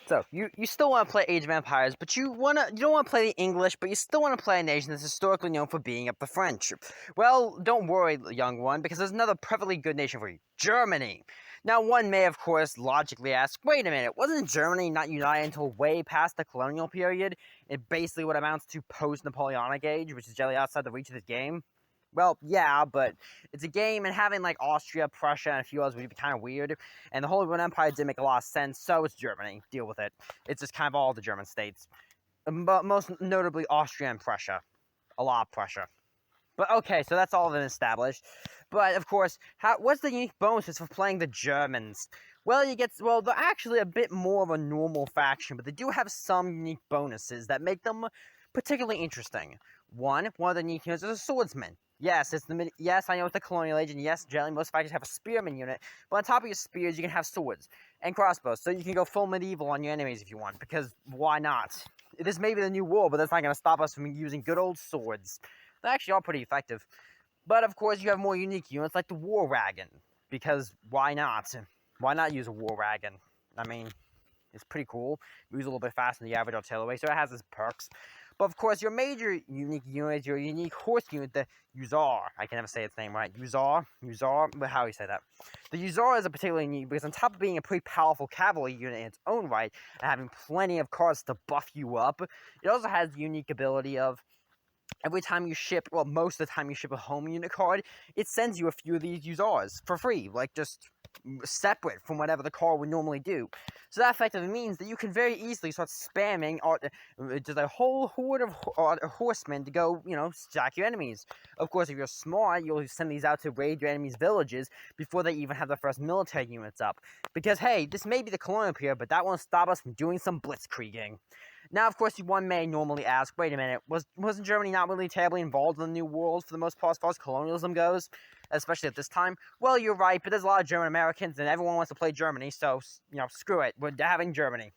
So you still want to play Age of Empires, but you don't want to play the English, but you still want to play a nation that's historically known for beating up the French. Well, don't worry, young one, because there's another perfectly good nation for you: Germany. Now, one may, of course, logically ask, wait a minute, wasn't Germany not united until way past the colonial period? It basically what amounts to post-Napoleonic age, which is generally outside the reach of this game. Well, yeah, but it's a game, and having like Austria, Prussia, and a few others would be kind of weird. And the Holy Roman Empire didn't make a lot of sense, so it's Germany. Deal with it. It's just kind of all the German states, but most notably Austria and Prussia. A lot of Prussia. But okay, so that's all of them established. But of course, what's the unique bonuses for playing the Germans? Well, they're actually a bit more of a normal faction, but they do have some unique bonuses that make them particularly interesting. One of the unique units is a swordsman. Yes, yes, I know it's the colonial age, and yes, generally most factions have a spearman unit, but on top of your spears, you can have swords and crossbows, so you can go full medieval on your enemies if you want, because why not? This may be the new war, but that's not going to stop us from using good old swords. They actually are pretty effective. But of course, you have more unique units like the War Wagon, because why not? Why not use a War Wagon? I mean, it's pretty cool. It moves a little bit faster than the average artillery, so it has its perks. But of course, your major unique unit, your unique horse unit, the Hussar. I can never say its name right. Hussar, but how do you say that? The Hussar is a particularly unique because on top of being a pretty powerful cavalry unit in its own right, and having plenty of cards to buff you up, it also has the unique ability of every time you ship, well, most of the time you ship a home unit card, it sends you a few of these Hussars for free, like just separate from whatever the card would normally do. So that effectively means that you can very easily start spamming just a whole horde of horsemen to go, stack your enemies. Of course, if you're smart, you'll send these out to raid your enemies' villages before they even have their first military units up. Because, hey, this may be the colonial period, but that won't stop us from doing some blitzkrieging. Now, of course, one may normally ask, wait a minute, wasn't Germany not really terribly involved in the New World for the most part as far as colonialism goes? Especially at this time? Well, you're right, but there's a lot of German Americans, and everyone wants to play Germany, so, screw it, we're having Germany.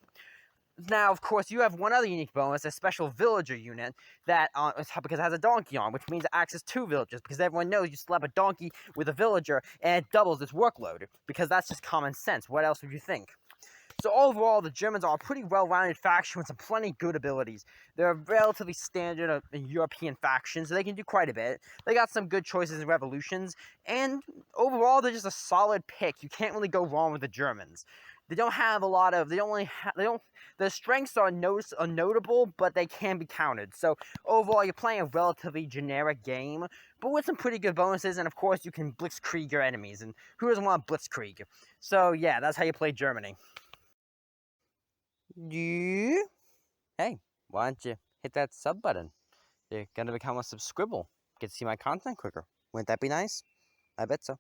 Now, of course, you have one other unique bonus, a special villager unit, that, because it has a donkey on, which means it acts as two villagers, because everyone knows you slap a donkey with a villager, and it doubles its workload, because that's just common sense. What else would you think? So overall, the Germans are a pretty well-rounded faction with some plenty good abilities. They're a relatively standard European faction, so they can do quite a bit. They got some good choices in revolutions, and overall, they're just a solid pick. You can't really go wrong with the Germans. They don't have a lot of, their strengths are notable, but they can be countered. So overall, you're playing a relatively generic game, but with some pretty good bonuses, and of course, you can blitzkrieg your enemies, and who doesn't want blitzkrieg? So yeah, that's how you play Germany. Yeah. Hey, why don't you hit that sub button? You're gonna become a subscribble. Get to see my content quicker. Wouldn't that be nice? I bet so.